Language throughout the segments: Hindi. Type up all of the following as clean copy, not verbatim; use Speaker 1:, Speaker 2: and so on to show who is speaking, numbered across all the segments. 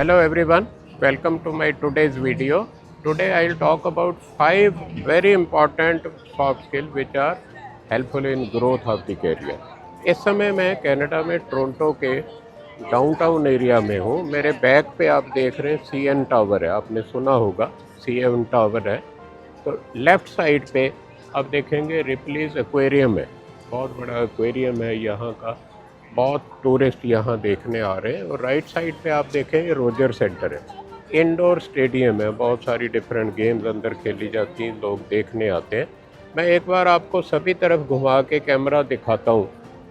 Speaker 1: Hello everyone, welcome to my today's video. Today I will talk about 5 very important soft skills which are helpful in growth of the career. इस समय मैं कनाडा में टोरंटो के डाउनटाउन एरिया में हूँ। मेरे बैक पे आप देख रहे हैं CN टावर है, आपने सुना होगा CN टावर है। तो लेफ़्ट साइड पे आप देखेंगे रिप्लीज एक्वेरियम है, बहुत बड़ा एक्वेरियम है यहाँ का, बहुत टूरिस्ट यहाँ देखने आ रहे हैं। और राइट साइड पे आप देखेंगे रोजर सेंटर है, इंडोर स्टेडियम है, बहुत सारी डिफरेंट गेम्स अंदर खेली जाती हैं, लोग देखने आते हैं। मैं एक बार आपको सभी तरफ घुमा के कैमरा दिखाता हूँ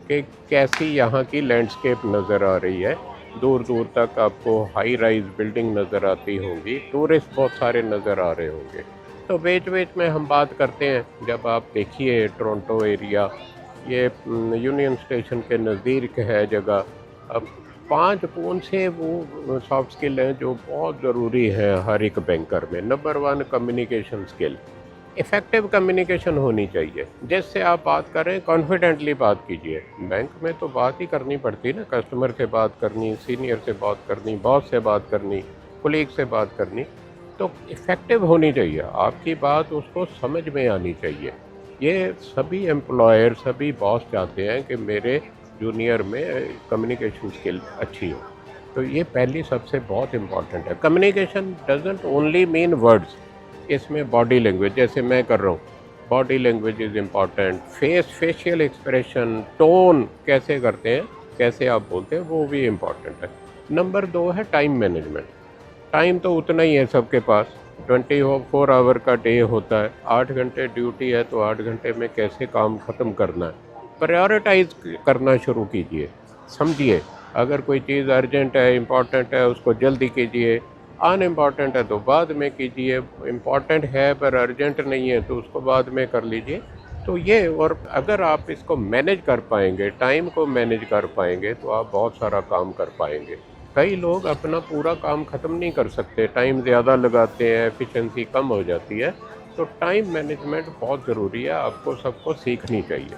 Speaker 1: कि कैसी यहाँ की लैंडस्केप नज़र आ रही है। दूर दूर तक आपको हाई राइज बिल्डिंग नज़र आती होंगी, टूरिस्ट बहुत सारे नज़र आ रहे होंगे। तो बीच बीच में हम बात करते हैं, जब आप देखिए टोरंटो एरिया ये यूनियन स्टेशन के नज़दीक है जगह। अब 5 कौन से वो सॉफ्ट स्किल हैं जो बहुत ज़रूरी है हर एक बैंकर में। Number 1 communication skill, effective communication होनी चाहिए। जिससे आप बात करें कॉन्फिडेंटली बात कीजिए। बैंक में तो बात ही करनी पड़ती है ना, कस्टमर से बात करनी, सीनियर से बात करनी, बॉस से बात करनी, कोलीग से बात करनी, तो इफ़ेक्टिव होनी चाहिए। आपकी बात उसको समझ में आनी चाहिए। ये सभी एम्प्लॉयर, सभी बॉस चाहते हैं कि मेरे जूनियर में कम्युनिकेशन स्किल अच्छी हो। तो ये पहली सबसे बहुत इम्पॉर्टेंट है। Communication doesn't only mean words, इसमें बॉडी लैंग्वेज, जैसे मैं कर रहा हूँ, body language is important. Facial expression, tone कैसे करते हैं, कैसे आप बोलते हैं, वो भी इम्पॉर्टेंट है। नंबर 2 है टाइम मैनेजमेंट। टाइम तो उतना ही है सबके पास, 24 आवर का डे होता है, 8 घंटे ड्यूटी है, तो 8 घंटे में कैसे काम ख़त्म करना है, प्रायोरिटाइज करना शुरू कीजिए। समझिए, अगर कोई चीज़ अर्जेंट है, इम्पॉर्टेंट है, उसको जल्दी कीजिए। अनइम्पॉर्टेंट है तो बाद में कीजिए। इम्पॉर्टेंट है पर अर्जेंट नहीं है तो उसको बाद में कर लीजिए। तो ये, और अगर आप इसको मैनेज कर पाएंगे, टाइम को मैनेज कर पाएंगे, तो आप बहुत सारा काम कर पाएंगे। कई लोग अपना पूरा काम ख़त्म नहीं कर सकते, टाइम ज़्यादा लगाते हैं, एफिशिएंसी कम हो जाती है। तो टाइम मैनेजमेंट बहुत ज़रूरी है, आपको सबको सीखनी चाहिए।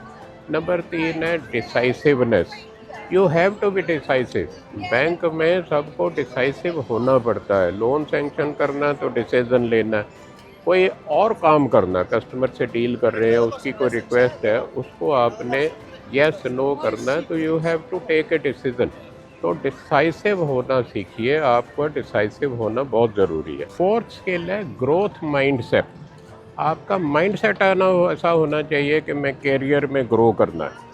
Speaker 1: नंबर 3 है decisiveness. You have to be decisive. Bank में सबको डिसाइसिव होना पड़ता है। लोन सैंक्शन करना है तो डिसीज़न लेना है, कोई और काम करना, कस्टमर से डील कर रहे हैं, उसकी कोई रिक्वेस्ट है, उसको आपने येस नो करना है, तो you have to take a decision. तो डिसाइसिव होना सीखिए, आपको डिसाइसिव होना बहुत ज़रूरी है। 4th स्किल है ग्रोथ माइंडसेट। आपका माइंडसेट ऐसा होना चाहिए कि मैं करियर में ग्रो करना है।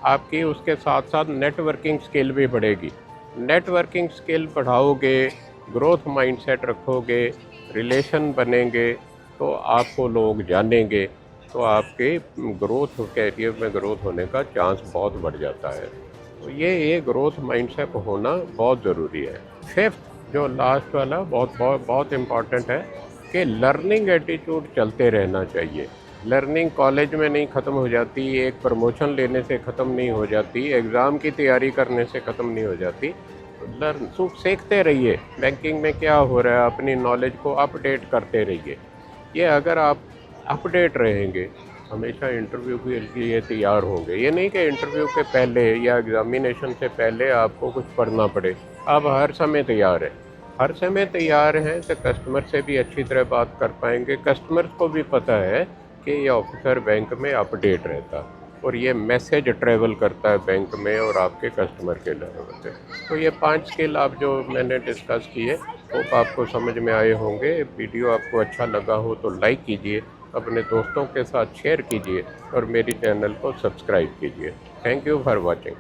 Speaker 1: आपकी उसके साथ साथ नेटवर्किंग स्किल भी बढ़ेगी। नेटवर्किंग स्किल बढ़ाओगे, ग्रोथ माइंडसेट रखोगे, रिलेशन बनेंगे, तो आपको लोग जानेंगे, तो आपके ग्रोथ, करियर में ग्रोथ होने का चांस बहुत बढ़ जाता है। तो ये ग्रोथ माइंडसेट होना बहुत ज़रूरी है। 5th जो लास्ट वाला बहुत इम्पॉर्टेंट है कि लर्निंग एटीट्यूड चलते रहना चाहिए। लर्निंग कॉलेज में नहीं ख़त्म हो जाती, एक प्रमोशन लेने से ख़त्म नहीं हो जाती, एग्ज़ाम की तैयारी करने से ख़त्म नहीं हो जाती। तो सीखते रहिए, बैंकिंग में क्या हो रहा है, अपनी नॉलेज को अपडेट करते रहिए। ये अगर आप अपडेट रहेंगे, हमेशा इंटरव्यू के लिए तैयार होंगे। ये नहीं कि इंटरव्यू के पहले या एग्ज़ामिनेशन से पहले आपको कुछ पढ़ना पड़े। आप हर समय तैयार हैं, हर समय तैयार हैं, तो कस्टमर से भी अच्छी तरह बात कर पाएंगे। कस्टमर को भी पता है कि ये ऑफिसर बैंक में अपडेट रहता है और ये मैसेज ट्रेवल करता है बैंक में और आपके कस्टमर के लेवल पे। तो ये 5 स्किल आप जो मैंने डिस्कस किए, होप आपको समझ में आए होंगे। वीडियो आपको अच्छा लगा हो तो लाइक कीजिए, अपने दोस्तों के साथ शेयर कीजिए और मेरी चैनल को सब्सक्राइब कीजिए। Thank you for watching.